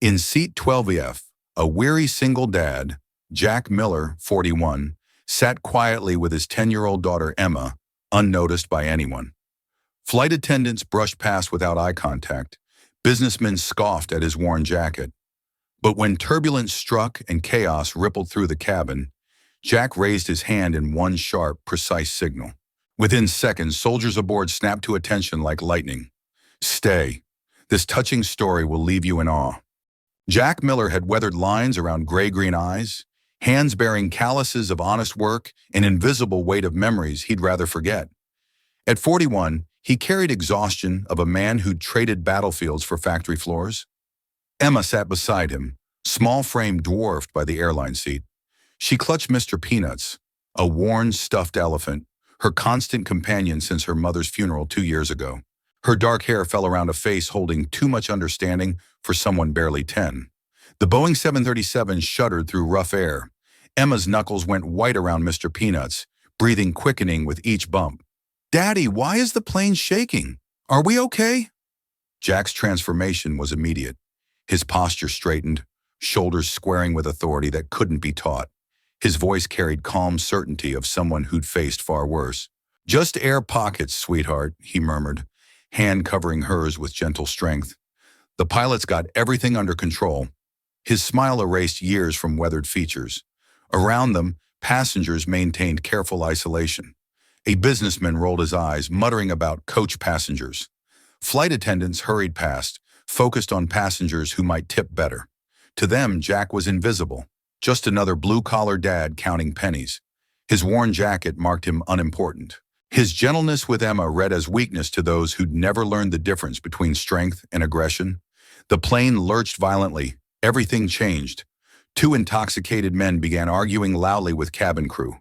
In seat 12F, a weary single dad, Jack Miller, 41, sat quietly with his 10-year-old daughter Emma, unnoticed by anyone. Flight attendants brushed past without eye contact. Businessmen scoffed at his worn jacket. But when turbulence struck and chaos rippled through the cabin, Jack raised his hand in one sharp, precise signal. Within seconds, soldiers aboard snapped to attention like lightning. "Stay. This touching story will leave you in awe." Jack Miller had weathered lines around gray-green eyes, hands bearing calluses of honest work, an invisible weight of memories he'd rather forget. At 41, he carried exhaustion of a man who'd traded battlefields for factory floors. Emma sat beside him, small frame dwarfed by the airline seat. She clutched Mr. Peanuts, a worn, stuffed elephant, her constant companion since her mother's funeral 2 years ago. Her dark hair fell around a face holding too much understanding for someone barely 10. The Boeing 737 shuddered through rough air. Emma's knuckles went white around Mr. Peanuts, breathing quickening with each bump. "Daddy, why is the plane shaking? Are we okay?" Jack's transformation was immediate. His posture straightened, shoulders squaring with authority that couldn't be taught. His voice carried calm certainty of someone who'd faced far worse. "Just air pockets, sweetheart," he murmured, hand covering hers with gentle strength. "The pilot's got everything under control." His smile erased years from weathered features. Around them, passengers maintained careful isolation. A businessman rolled his eyes, muttering about coach passengers. Flight attendants hurried past, focused on passengers who might tip better. To them, Jack was invisible, just another blue-collar dad counting pennies. His worn jacket marked him unimportant. His gentleness with Emma read as weakness to those who'd never learned the difference between strength and aggression. The plane lurched violently. Everything changed. Two intoxicated men began arguing loudly with cabin crew.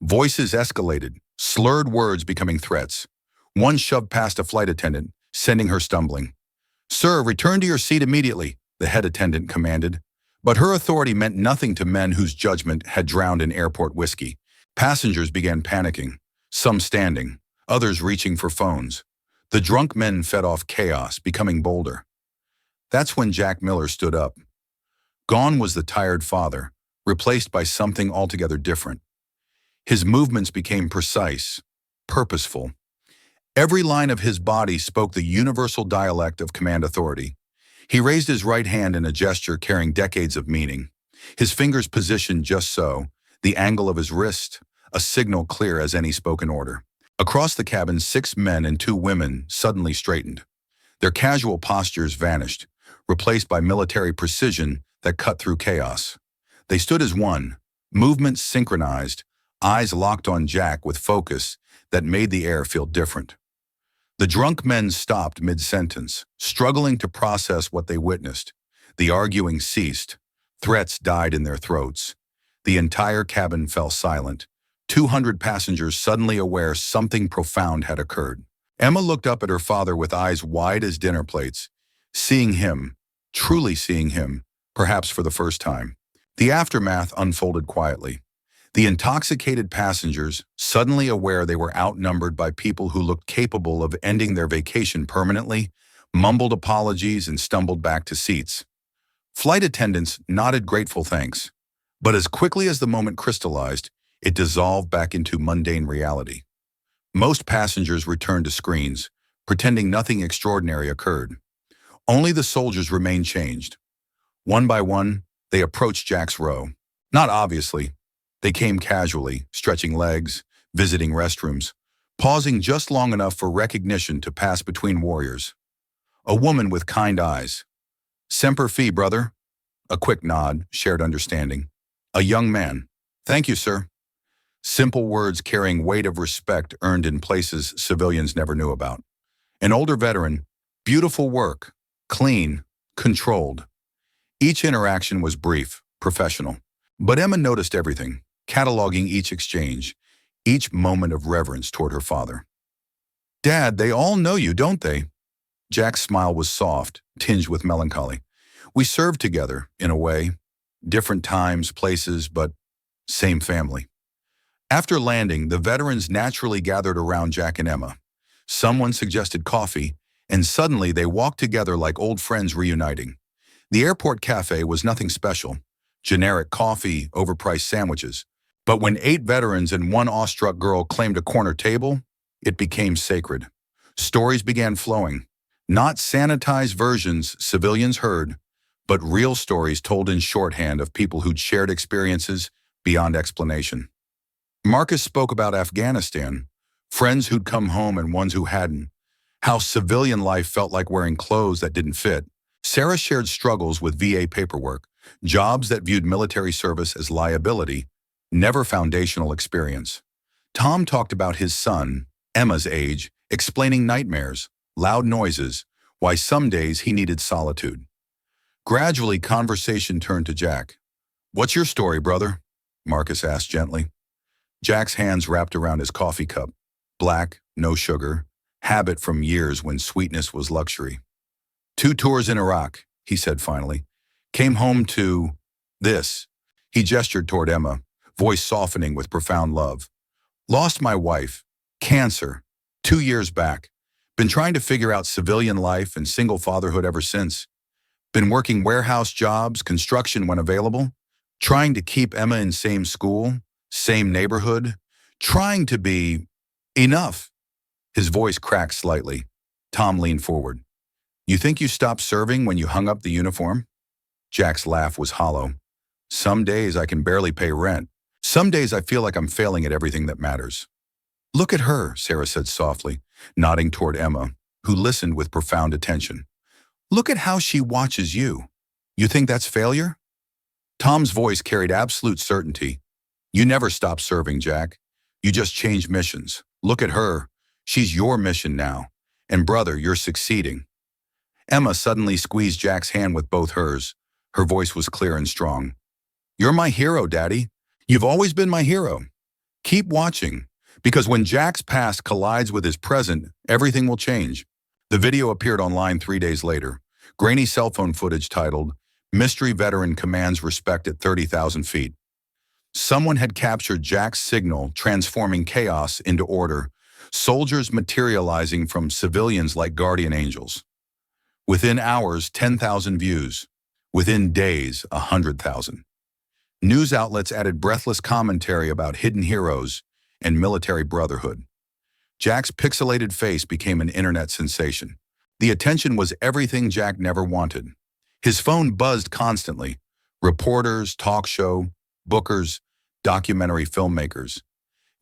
Voices escalated, slurred words becoming threats. One shoved past a flight attendant, sending her stumbling. "Sir, return to your seat immediately," the head attendant commanded. But her authority meant nothing to men whose judgment had drowned in airport whiskey. Passengers began panicking, some standing, others reaching for phones. The drunk men fed off chaos, becoming bolder. That's when Jack Miller stood up. Gone was the tired father, replaced by something altogether different. His movements became precise, purposeful. Every line of his body spoke the universal dialect of command authority. He raised his right hand in a gesture carrying decades of meaning. His fingers positioned just so, the angle of his wrist, a signal clear as any spoken order. Across the cabin, 6 men and 2 women suddenly straightened. Their casual postures vanished, replaced by military precision that cut through chaos. They stood as one, movements synchronized, eyes locked on Jack with focus that made the air feel different. The drunk men stopped mid-sentence, struggling to process what they witnessed. The arguing ceased. Threats died in their throats. The entire cabin fell silent. 200 passengers suddenly aware something profound had occurred. Emma looked up at her father with eyes wide as dinner plates, seeing him, truly seeing him, perhaps for the first time. The aftermath unfolded quietly. The intoxicated passengers, suddenly aware they were outnumbered by people who looked capable of ending their vacation permanently, mumbled apologies and stumbled back to seats. Flight attendants nodded grateful thanks, but as quickly as the moment crystallized, it dissolved back into mundane reality. Most passengers returned to screens, pretending nothing extraordinary occurred. Only the soldiers remained changed. One by one, they approached Jack's row. Not obviously. They came casually, stretching legs, visiting restrooms, pausing just long enough for recognition to pass between warriors. A woman with kind eyes. "Semper Fi, brother." A quick nod, shared understanding. A young man. "Thank you, sir." Simple words carrying weight of respect earned in places civilians never knew about. An older veteran. "Beautiful work. Clean. Controlled." Each interaction was brief, professional. But Emma noticed everything, cataloging each exchange, each moment of reverence toward her father. "Dad, they all know you, don't they?" Jack's smile was soft, tinged with melancholy. "We served together, in a way. Different times, places, but same family." After landing, the veterans naturally gathered around Jack and Emma. Someone suggested coffee, and suddenly they walked together like old friends reuniting. The airport cafe was nothing special. Generic coffee, overpriced sandwiches. But when 8 veterans and 1 awestruck girl claimed a corner table, it became sacred. Stories began flowing. Not sanitized versions civilians heard, but real stories told in shorthand of people who'd shared experiences beyond explanation. Marcus spoke about Afghanistan, friends who'd come home and ones who hadn't, how civilian life felt like wearing clothes that didn't fit. Sarah shared struggles with VA paperwork, jobs that viewed military service as liability, never foundational experience. Tom talked about his son, Emma's age, explaining nightmares, loud noises, why some days he needed solitude. Gradually, conversation turned to Jack. "What's your story, brother?" Marcus asked gently. Jack's hands wrapped around his coffee cup. Black, no sugar, habit from years when sweetness was luxury. 2 tours in Iraq, he said finally. Came home to this. He gestured toward Emma, voice softening with profound love. Lost my wife. Cancer. 2 years back. Been trying to figure out civilian life and single fatherhood ever since. Been working warehouse jobs, construction when available. Trying to keep Emma in same school, same neighborhood. Trying to be enough. His voice cracked slightly. Tom leaned forward. You think you stopped serving when you hung up the uniform? Jack's laugh was hollow. Some days I can barely pay rent. Some days I feel like I'm failing at everything that matters. Look at her, Sarah said softly, nodding toward Emma, who listened with profound attention. Look at how she watches you. You think that's failure? Tom's voice carried absolute certainty. You never stopped serving, Jack. You just changed missions. Look at her. She's your mission now. And brother, you're succeeding. Emma suddenly squeezed Jack's hand with both hers. Her voice was clear and strong. You're my hero, Daddy. You've always been my hero. Keep watching, because when Jack's past collides with his present, everything will change. The video appeared online 3 days later. Grainy cell phone footage titled, Mystery Veteran Commands Respect at 30,000 Feet. Someone had captured Jack's signal, transforming chaos into order, soldiers materializing from civilians like guardian angels. Within hours, 10,000 views. Within days, 100,000. News outlets added breathless commentary about hidden heroes and military brotherhood. Jack's pixelated face became an internet sensation. The attention was everything Jack never wanted. His phone buzzed constantly. Reporters, talk show, bookers, documentary filmmakers.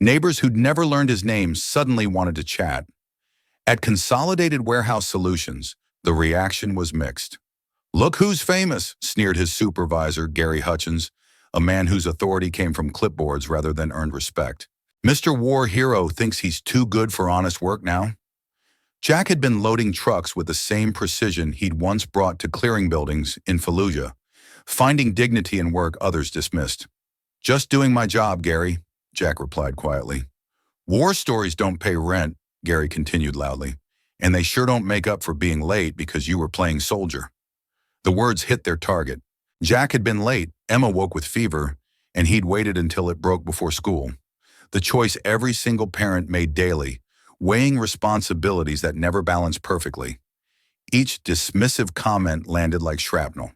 Neighbors who'd never learned his name suddenly wanted to chat. At Consolidated Warehouse Solutions, the reaction was mixed. Look who's famous, sneered his supervisor, Gary Hutchins, a man whose authority came from clipboards rather than earned respect. Mr. War Hero thinks he's too good for honest work now? Jack had been loading trucks with the same precision he'd once brought to clearing buildings in Fallujah, finding dignity in work others dismissed. Just doing my job, Gary, Jack replied quietly. War stories don't pay rent, Gary continued loudly, and they sure don't make up for being late because you were playing soldier. The words hit their target. Jack had been late, Emma woke with fever, and he'd waited until it broke before school. The choice every single parent made daily, weighing responsibilities that never balanced perfectly. Each dismissive comment landed like shrapnel.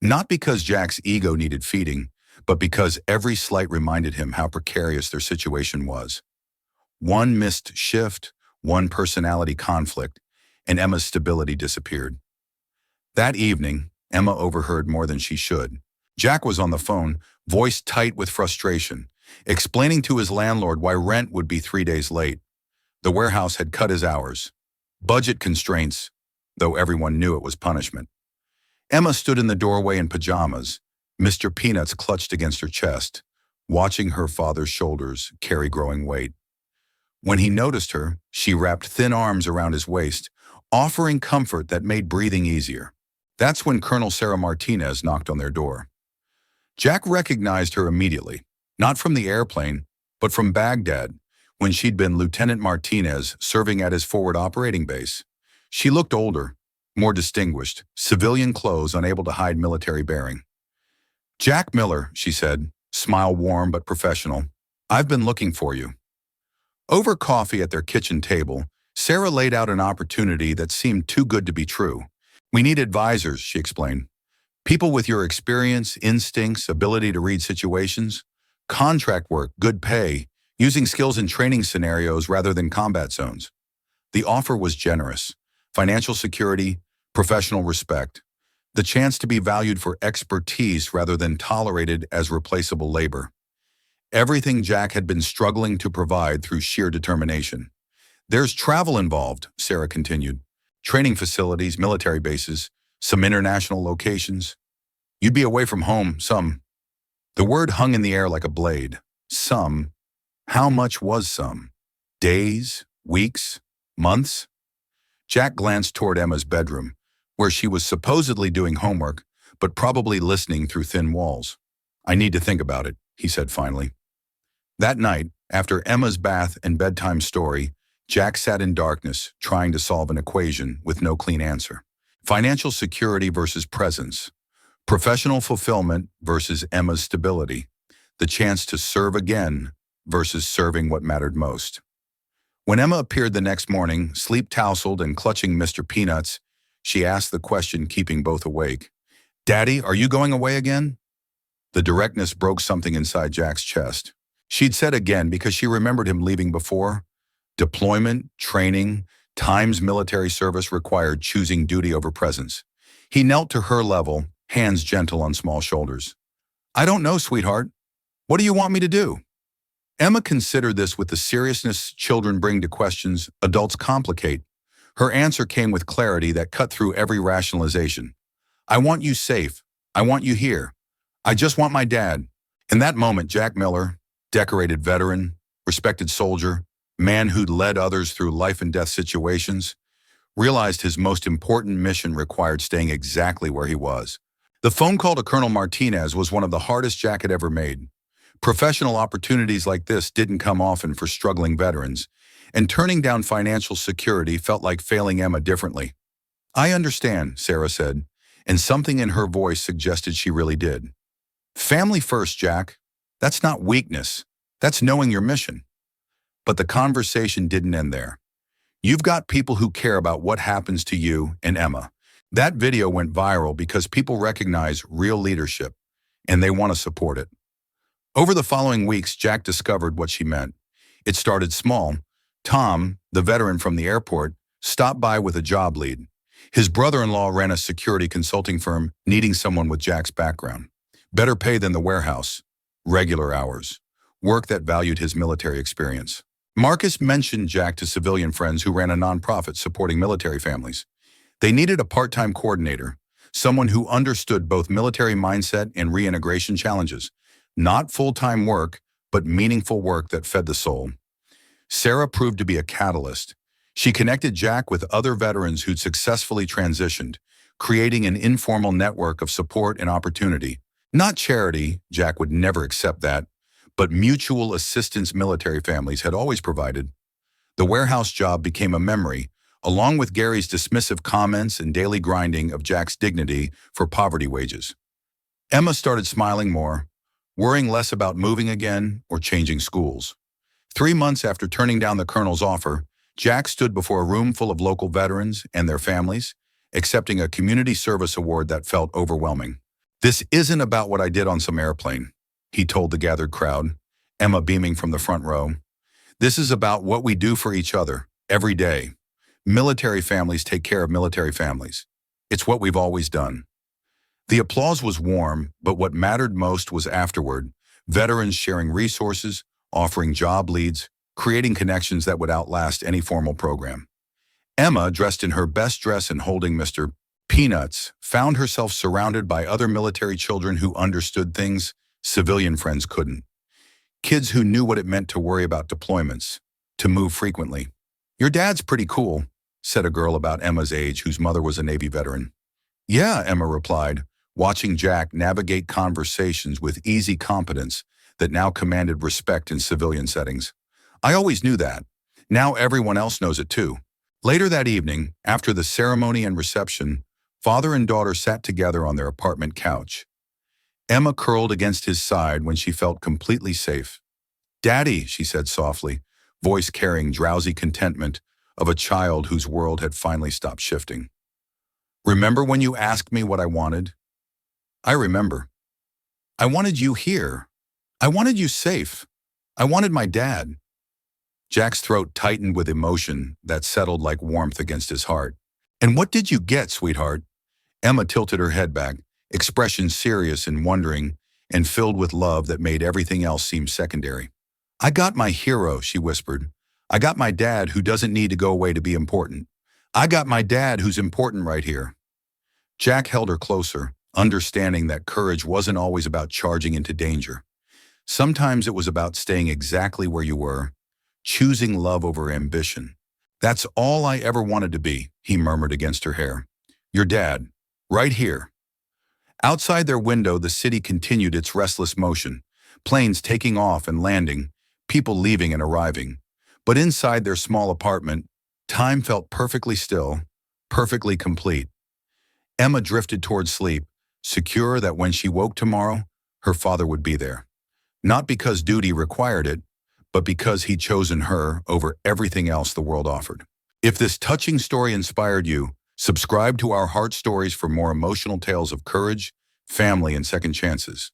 Not because Jack's ego needed feeding, but because every slight reminded him how precarious their situation was. One missed shift, one personality conflict, and Emma's stability disappeared. That evening, Emma overheard more than she should. Jack was on the phone, voice tight with frustration, explaining to his landlord why rent would be 3 days late. The warehouse had cut his hours. Budget constraints, though everyone knew it was punishment. Emma stood in the doorway in pajamas, Mr. Peanuts clutched against her chest, watching her father's shoulders carry growing weight. When he noticed her, she wrapped thin arms around his waist, offering comfort that made breathing easier. That's when Colonel Sarah Martinez knocked on their door. Jack recognized her immediately, not from the airplane, but from Baghdad, when she'd been Lieutenant Martinez serving at his forward operating base. She looked older, more distinguished, civilian clothes unable to hide military bearing. Jack Miller, she said, smile warm but professional. I've been looking for you. Over coffee at their kitchen table, Sarah laid out an opportunity that seemed too good to be true. We need advisors, she explained. People with your experience, instincts, ability to read situations, contract work, good pay, using skills in training scenarios rather than combat zones. The offer was generous. Financial security, professional respect, the chance to be valued for expertise rather than tolerated as replaceable labor. Everything Jack had been struggling to provide through sheer determination. There's travel involved, Sarah continued. Training facilities, military bases, some international locations. You'd be away from home, some. The word hung in the air like a blade. Some. How much was some? Days? Weeks? Months? Jack glanced toward Emma's bedroom, where she was supposedly doing homework, but probably listening through thin walls. I need to think about it, he said finally. That night, after Emma's bath and bedtime story, Jack sat in darkness, trying to solve an equation with no clean answer. Financial security versus presence. Professional fulfillment versus Emma's stability. The chance to serve again versus serving what mattered most. When Emma appeared the next morning, sleep-tousled and clutching Mr. Peanuts, she asked the question keeping both awake. "Daddy, are you going away again?" The directness broke something inside Jack's chest. She'd said again because she remembered him leaving before. Deployment, training, times military service required choosing duty over presence. He knelt to her level, hands gentle on small shoulders. "I don't know, sweetheart. What do you want me to do?" Emma considered this with the seriousness children bring to questions adults complicate. Her answer came with clarity that cut through every rationalization. "I want you safe. I want you here. I just want my dad." In that moment, Jack Miller, decorated veteran, respected soldier, man who'd led others through life and death situations, realized his most important mission required staying exactly where he was. The phone call to Colonel Martinez was one of the hardest Jack had ever made. Professional opportunities like this didn't come often for struggling veterans, and turning down financial security felt like failing Emma differently. "I understand," Sarah said, and something in her voice suggested she really did. "Family first, Jack. That's not weakness. That's knowing your mission." But the conversation didn't end there. "You've got people who care about what happens to you and Emma." That video went viral because people recognize real leadership, and they want to support it. Over the following weeks, Jack discovered what she meant. It started small. Tom, the veteran from the airport, stopped by with a job lead. His brother-in-law ran a security consulting firm needing someone with Jack's background. Better pay than the warehouse. Regular hours. Work that valued his military experience. Marcus mentioned Jack to civilian friends who ran a nonprofit supporting military families. They needed a part-time coordinator, someone who understood both military mindset and reintegration challenges. Not full-time work, but meaningful work that fed the soul. Sarah proved to be a catalyst. She connected Jack with other veterans who'd successfully transitioned, creating an informal network of support and opportunity. Not charity, Jack would never accept that, but mutual assistance military families had always provided. The warehouse job became a memory, along with Gary's dismissive comments and daily grinding of Jack's dignity for poverty wages. Emma started smiling more, worrying less about moving again or changing schools. 3 months after turning down the colonel's offer, Jack stood before a room full of local veterans and their families, accepting a community service award that felt overwhelming. "This isn't about what I did on some airplane," he told the gathered crowd, Emma beaming from the front row. "This is about what we do for each other, every day. Military families take care of military families. It's what we've always done." The applause was warm, but what mattered most was afterward, veterans sharing resources, offering job leads, creating connections that would outlast any formal program. Emma, dressed in her best dress and holding Mr. Peanuts, found herself surrounded by other military children who understood things civilian friends couldn't. Kids who knew what it meant to worry about deployments, to move frequently. "Your dad's pretty cool," said a girl about Emma's age whose mother was a Navy veteran. "Yeah," Emma replied, watching Jack navigate conversations with easy competence that now commanded respect in civilian settings. "I always knew that. Now everyone else knows it too." Later that evening, after the ceremony and reception, father and daughter sat together on their apartment couch. Emma curled against his side when she felt completely safe. "Daddy," she said softly, voice carrying drowsy contentment of a child whose world had finally stopped shifting. "Remember when you asked me what I wanted? I remember. I wanted you here. I wanted you safe. I wanted my dad. Jack's throat tightened with emotion that settled like warmth against his heart. And what did you get, sweetheart? Emma tilted her head back, expression serious and wondering, and filled with love that made everything else seem secondary. I got my hero, she whispered. I got my dad who doesn't need to go away to be important. I got my dad who's important right here. Jack held her closer, understanding that courage wasn't always about charging into danger. Sometimes it was about staying exactly where you were, choosing love over ambition. That's all I ever wanted to be, he murmured against her hair. Your dad, right here. Outside their window, the city continued its restless motion, planes taking off and landing, people leaving and arriving. But inside their small apartment, time felt perfectly still, perfectly complete. Emma drifted toward sleep, secure that when she woke tomorrow, her father would be there. Not because duty required it, but because he'd chosen her over everything else the world offered. If this touching story inspired you, subscribe to our Heart Stories for more emotional tales of courage, family, and second chances.